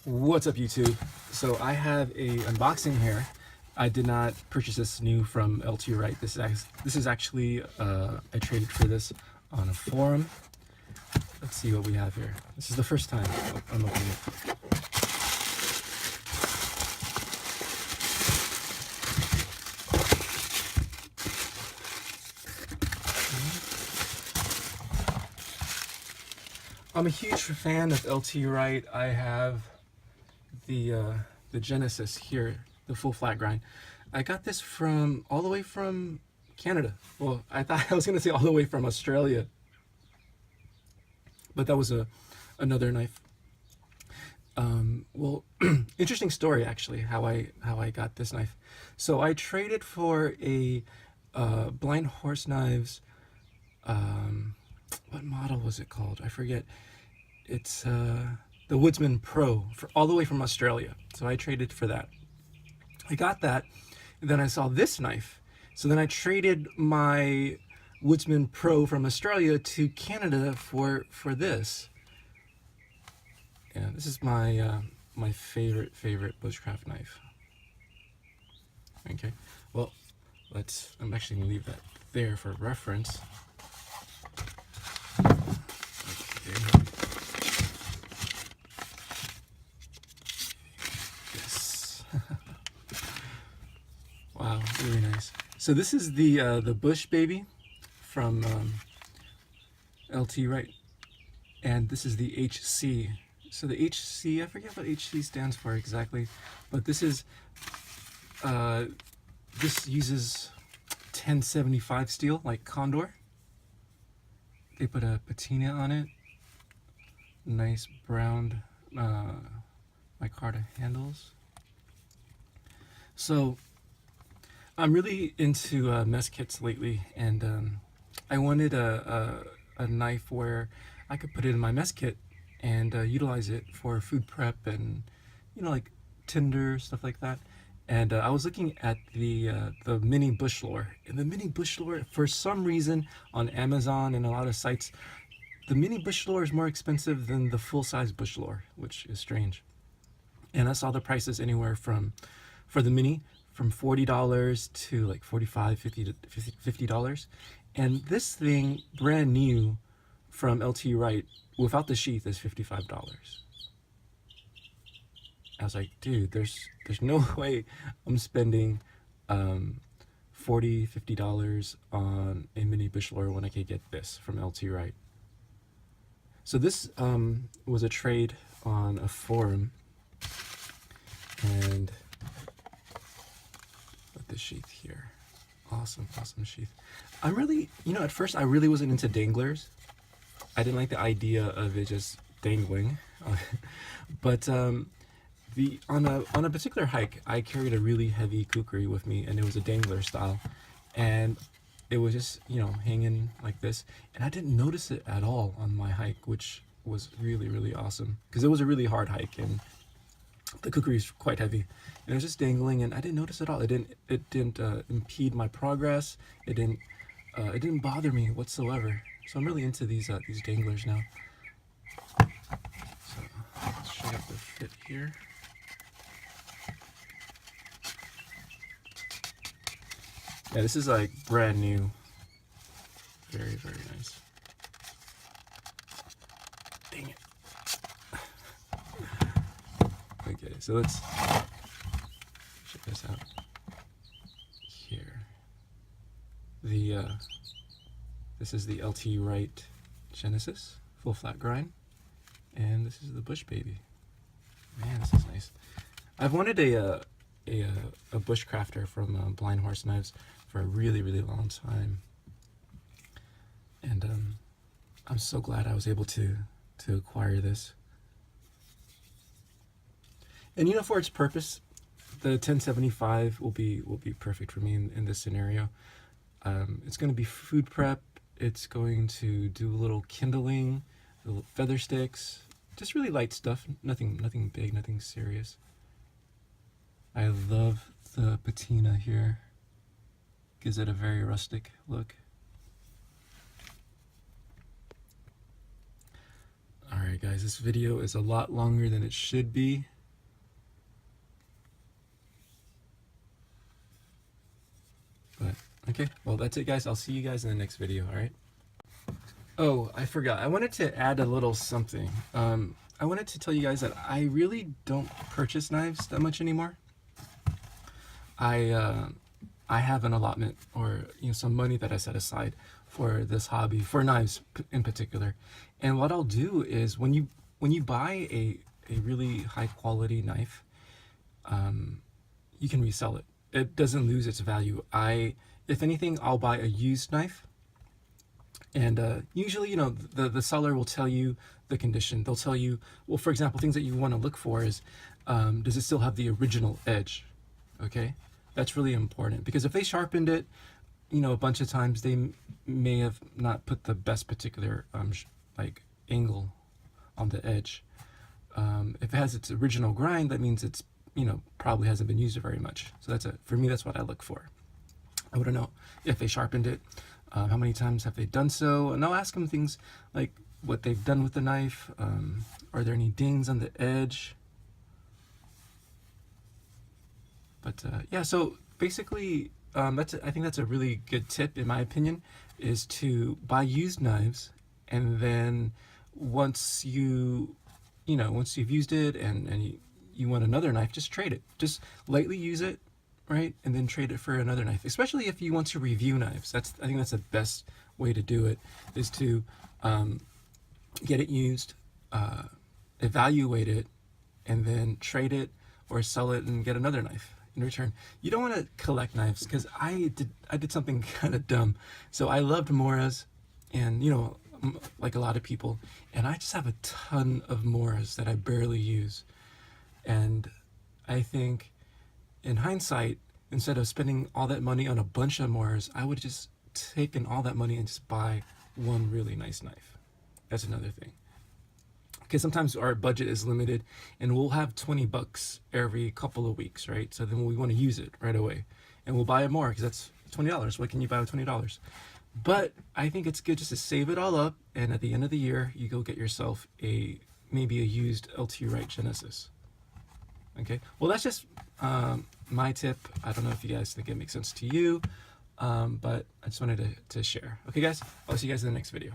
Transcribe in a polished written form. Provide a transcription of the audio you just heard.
What's up, YouTube? So I have a unboxing here. I did not purchase this new from LT Wright. This is actually I traded for this on a forum. Let's see what we have here. This is the first time I'm opening it. I'm a huge fan of LT Wright. I have the Genesis here, the full flat grind. I got this from all the way from Canada. Well, I thought I was gonna say all the way from Australia, but that was another knife. Well, interesting story actually, how I got this knife. So I traded for a Blind Horse Knives. What model was it called? I forget. It's the Woodsman Pro, all the way from Australia. So I traded for that. I got that, and then I saw this knife. So then I traded my Woodsman Pro from Australia to Canada for this. Yeah, this is my my favorite bushcraft knife. Okay, well, I'm actually gonna leave that there for reference. Okay. Wow, really nice. So this is the Bushbaby from LT Wright, and this is the HC. So the HC, I forget what HC stands for exactly, but this is this uses 1075 steel, like Condor. They put a patina on it. Nice brown micarta handles. So I'm really into mess kits lately, and I wanted a knife where I could put it in my mess kit and utilize it for food prep and, you know, like tinder, stuff like that. And I was looking at the mini bush lore, and the mini bush lore, for some reason, on Amazon and a lot of sites, the mini bush lore is more expensive than the full-size bush lore, which is strange. And I saw the prices anywhere from, for the mini, from $40 to like $45, $50. And this thing, brand new from LT Wright, without the sheath, is $55. I was like, dude, there's no way I'm spending $40, $50 on a mini bush lore when I could get this from LT Wright. So this was a trade on a forum, and the sheath here. Awesome sheath. I'm really, you know, at first I really wasn't into danglers. I didn't like the idea of it just dangling. But on a particular hike, I carried a really heavy kukri with me, and it was a dangler style, and it was just, you know, hanging like this, and I didn't notice it at all on my hike, which was really awesome, because it was a really hard hike and the kukri is quite heavy, and it was just dangling, and I didn't notice it at all. It didn't impede my progress. It didn't bother me whatsoever. So I'm really into these danglers now. So let's show up the fit here. Yeah, this is like brand new. Very nice. Dang it. Okay, so let's check this out here. This is the LT Wright Genesis full flat grind, and this is the Bushbaby. Man, this is nice. I've wanted a bushcrafter from Blind Horse Knives for a really long time, and I'm so glad I was able to acquire this. And you know, for its purpose, the 1075 will be perfect for me in this scenario. It's going to be food prep. It's going to do a little kindling, little feather sticks, just really light stuff. Nothing big, nothing serious. I love the patina here. Gives it a very rustic look. Alright guys, this video is a lot longer than it should be. Okay, well that's it guys. I'll see you guys in the next video, alright? Oh, I forgot. I wanted to add a little something. I wanted to tell you guys that I really don't purchase knives that much anymore. I have an allotment, or some money that I set aside for this hobby, for knives in particular. And what I'll do is when you buy a really high quality knife, you can resell it. It doesn't lose its value. If anything, I'll buy a used knife. And usually, the seller will tell you the condition. They'll tell you, well, for example, things that you want to look for is, does it still have the original edge? Okay, that's really important, because if they sharpened it, a bunch of times, they may have not put the best particular like angle on the edge. If it has its original grind, that means it's probably hasn't been used very much. So for me, that's what I look for. I want to know if they sharpened it. How many times have they done so? And I'll ask them things like what they've done with the knife. Are there any dings on the edge? But yeah, so basically, I think that's a really good tip, in my opinion, is to buy used knives, and then once you've used it and you want another knife, just trade it. Just lightly use it, right? And then trade it for another knife, especially if you want to review knives. I think that's the best way to do it, is to get it used, evaluate it, and then trade it or sell it and get another knife in return. You don't want to collect knives, because I did something kind of dumb. So I loved 𝑚𝑎𝑧𝑜𝑛, and like a lot of people, and I just have a ton of 𝑚𝑎𝑧𝑜𝑛s that I barely use. And I think, in hindsight, instead of spending all that money on a bunch of 𝑚𝑎𝑧𝑜𝑛s, I would have just taken all that money and just buy one really nice knife. That's another thing. Because sometimes our budget is limited, and we'll have 20 bucks every couple of weeks, right? So then we want to use it right away, and we'll buy it more because that's $20. What can you buy with $20? But I think it's good just to save it all up, and at the end of the year, you go get yourself maybe a used LT Wright Genesis. Okay, well that's just my tip. I don't know if you guys think it makes sense to you, but I just wanted to share. Okay guys, I'll see you guys in the next video.